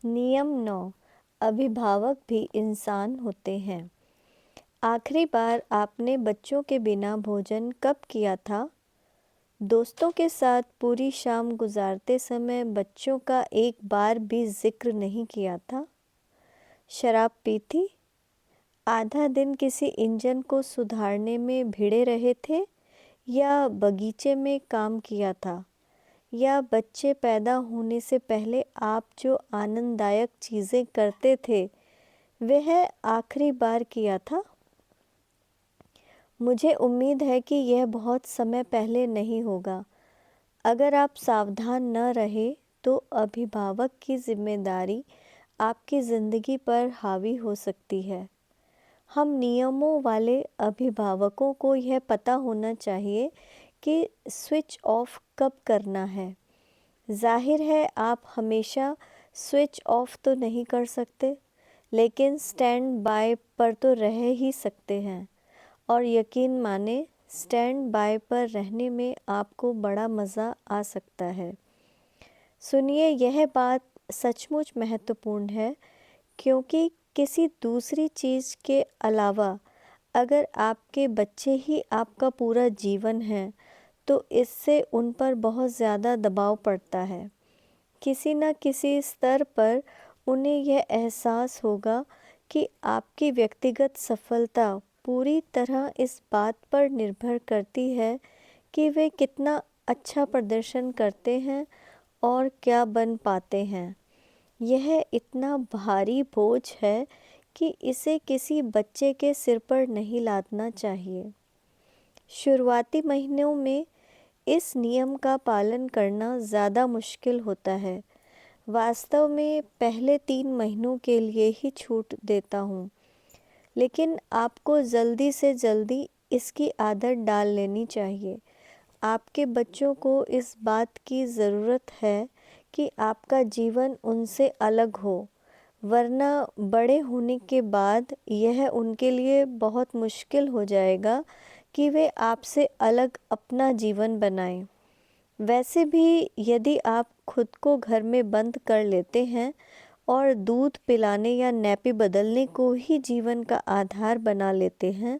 नियम 9। अभिभावक भी इंसान होते हैं। आखिरी बार आपने बच्चों के बिना भोजन कब किया था? दोस्तों के साथ पूरी शाम गुजारते समय बच्चों का एक बार भी जिक्र नहीं किया था? शराब पी थी? आधा दिन किसी इंजन को सुधारने में भिड़े रहे थे या बगीचे में काम किया था? या बच्चे पैदा होने से पहले आप जो आनंददायक चीज़ें करते थे वह आखिरी बार किया था? मुझे उम्मीद है कि यह बहुत समय पहले नहीं होगा। अगर आप सावधान न रहे तो अभिभावक की जिम्मेदारी आपकी ज़िंदगी पर हावी हो सकती है। हम नियमों वाले अभिभावकों को यह पता होना चाहिए कि स्विच ऑफ कब करना है। जाहिर है आप हमेशा स्विच ऑफ तो नहीं कर सकते, लेकिन स्टैंड बाय पर तो रह ही सकते हैं। और यकीन माने, स्टैंड बाय पर रहने में आपको बड़ा मज़ा आ सकता है। सुनिए, यह बात सचमुच महत्वपूर्ण है, क्योंकि किसी दूसरी चीज़ के अलावा अगर आपके बच्चे ही आपका पूरा जीवन है तो इससे उन पर बहुत ज़्यादा दबाव पड़ता है। किसी न किसी स्तर पर उन्हें यह एहसास होगा कि आपकी व्यक्तिगत सफलता पूरी तरह इस बात पर निर्भर करती है कि वे कितना अच्छा प्रदर्शन करते हैं और क्या बन पाते हैं। यह इतना भारी बोझ है कि इसे किसी बच्चे के सिर पर नहीं लादना चाहिए। शुरुआती महीनों में इस नियम का पालन करना ज़्यादा मुश्किल होता है। वास्तव में पहले 3 महीनों के लिए ही छूट देता हूँ, लेकिन आपको जल्दी से जल्दी इसकी आदत डाल लेनी चाहिए। आपके बच्चों को इस बात की ज़रूरत है कि आपका जीवन उनसे अलग हो, वरना बड़े होने के बाद यह उनके लिए बहुत मुश्किल हो जाएगा कि वे आपसे अलग अपना जीवन बनाएं। वैसे भी यदि आप खुद को घर में बंद कर लेते हैं और दूध पिलाने या नैपी बदलने को ही जीवन का आधार बना लेते हैं,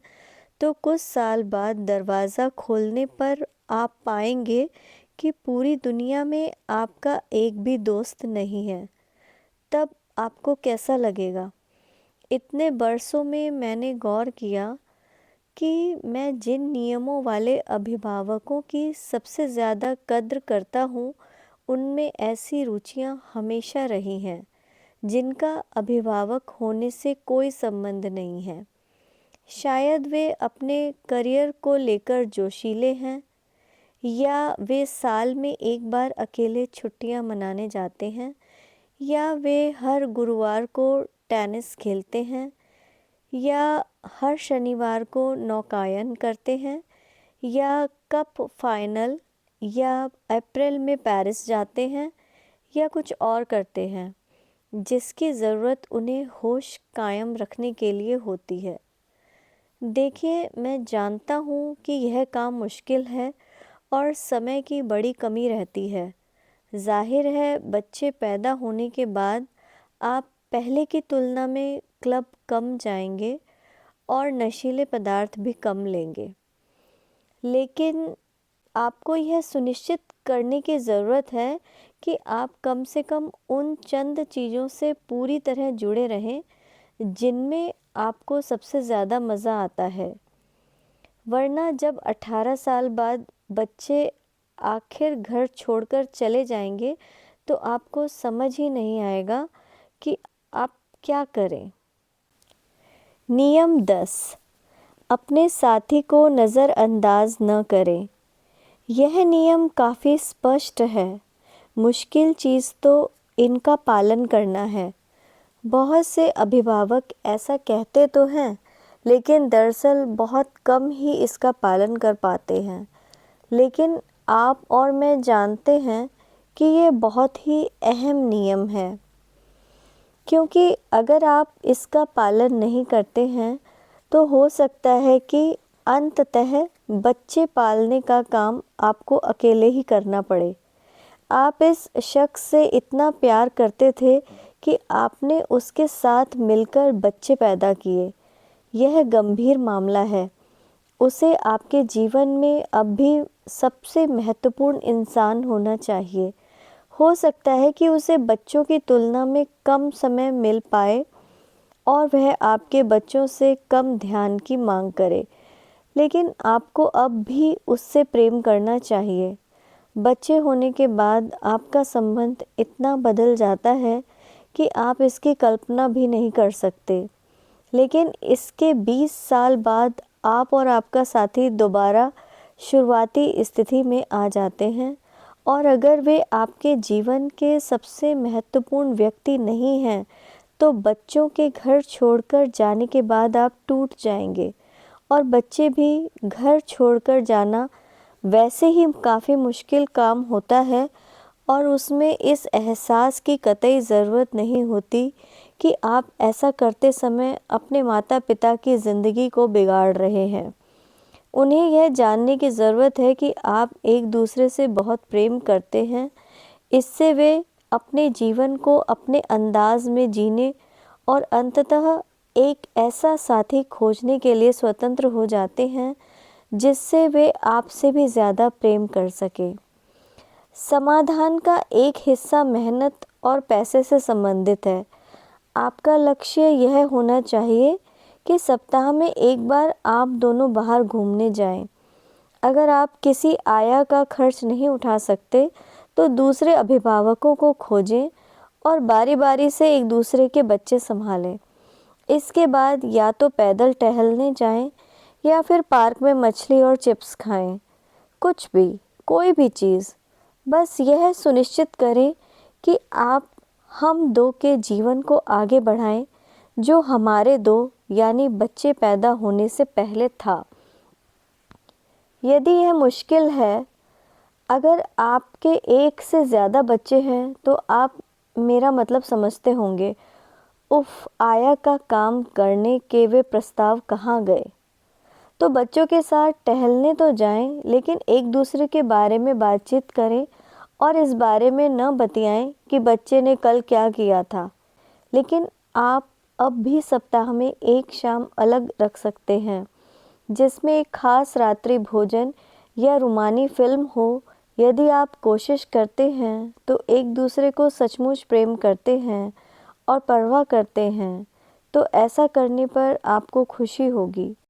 तो कुछ साल बाद दरवाज़ा खोलने पर आप पाएंगे कि पूरी दुनिया में आपका एक भी दोस्त नहीं है। तब आपको कैसा लगेगा? इतने बरसों में मैंने गौर किया कि मैं जिन नियमों वाले अभिभावकों की सबसे ज़्यादा कद्र करता हूँ, उनमें ऐसी रुचियाँ हमेशा रही हैं जिनका अभिभावक होने से कोई संबंध नहीं है। शायद वे अपने करियर को लेकर जोशीले हैं, या वे साल में एक बार अकेले छुट्टियां मनाने जाते हैं, या वे हर गुरुवार को टेनिस खेलते हैं, या हर शनिवार को नौकायन करते हैं, या कप फाइनल, या अप्रैल में पेरिस जाते हैं, या कुछ और करते हैं जिसकी ज़रूरत उन्हें होश कायम रखने के लिए होती है। देखिए, मैं जानता हूँ कि यह काम मुश्किल है और समय की बड़ी कमी रहती है। जाहिर है, बच्चे पैदा होने के बाद आप पहले की तुलना में क्लब कम जाएंगे और नशीले पदार्थ भी कम लेंगे, लेकिन आपको यह सुनिश्चित करने की ज़रूरत है कि आप कम से कम उन चंद चीज़ों से पूरी तरह जुड़े रहें जिनमें आपको सबसे ज़्यादा मज़ा आता है। वरना जब 18 साल बाद बच्चे आखिर घर छोड़कर चले जाएंगे तो आपको समझ ही नहीं आएगा कि आप क्या करें। नियम 10। अपने साथी को नज़रअंदाज न करें। यह नियम काफ़ी स्पष्ट है। मुश्किल चीज़ तो इनका पालन करना है। बहुत से अभिभावक ऐसा कहते तो हैं, लेकिन दरअसल बहुत कम ही इसका पालन कर पाते हैं। लेकिन आप और मैं जानते हैं कि ये बहुत ही अहम नियम है, क्योंकि अगर आप इसका पालन नहीं करते हैं तो हो सकता है कि अंततः बच्चे पालने का काम आपको अकेले ही करना पड़े। आप इस शख्स से इतना प्यार करते थे कि आपने उसके साथ मिलकर बच्चे पैदा किए। यह गंभीर मामला है। उसे आपके जीवन में अब भी सबसे महत्वपूर्ण इंसान होना चाहिए। हो सकता है कि उसे बच्चों की तुलना में कम समय मिल पाए और वह आपके बच्चों से कम ध्यान की मांग करे, लेकिन आपको अब भी उससे प्रेम करना चाहिए। बच्चे होने के बाद आपका संबंध इतना बदल जाता है कि आप इसकी कल्पना भी नहीं कर सकते। लेकिन इसके 20 साल बाद आप और आपका साथी दोबारा शुरुआती स्थिति में आ जाते हैं, और अगर वे आपके जीवन के सबसे महत्वपूर्ण व्यक्ति नहीं हैं, तो बच्चों के घर छोड़कर जाने के बाद आप टूट जाएंगे। और बच्चे भी घर छोड़कर जाना वैसे ही काफ़ी मुश्किल काम होता है, और उसमें इस एहसास की कतई ज़रूरत नहीं होती कि आप ऐसा करते समय अपने माता पिता की ज़िंदगी को बिगाड़ रहे हैं। उन्हें यह जानने की ज़रूरत है कि आप एक दूसरे से बहुत प्रेम करते हैं। इससे वे अपने जीवन को अपने अंदाज में जीने और अंततः एक ऐसा साथी खोजने के लिए स्वतंत्र हो जाते हैं जिससे वे आपसे भी ज़्यादा प्रेम कर सकें। समाधान का एक हिस्सा मेहनत और पैसे से संबंधित है। आपका लक्ष्य यह होना चाहिए कि सप्ताह में एक बार आप दोनों बाहर घूमने जाएं। अगर आप किसी आया का खर्च नहीं उठा सकते, तो दूसरे अभिभावकों को खोजें और बारी-बारी से एक दूसरे के बच्चे संभालें। इसके बाद या तो पैदल टहलने जाएं या फिर पार्क में मछली और चिप्स खाएं। कुछ भी, कोई भी चीज़। बस यह सुनिश्चित करें कि आप हम दो के जीवन को आगे बढ़ाएं, जो हमारे दो यानी बच्चे पैदा होने से पहले था। यदि यह मुश्किल है, अगर आपके एक से ज़्यादा बच्चे हैं, तो आप मेरा मतलब समझते होंगे। उफ़, आया का काम करने के वे प्रस्ताव कहाँ गए। तो बच्चों के साथ टहलने तो जाएं, लेकिन एक दूसरे के बारे में बातचीत करें और इस बारे में न बतियाएं कि बच्चे ने कल क्या किया था। लेकिन आप अब भी सप्ताह में एक शाम अलग रख सकते हैं, जिसमें एक खास रात्रि भोजन या रूमानी फिल्म हो। यदि आप कोशिश करते हैं, तो एक दूसरे को सचमुच प्रेम करते हैं और परवाह करते हैं, तो ऐसा करने पर आपको खुशी होगी।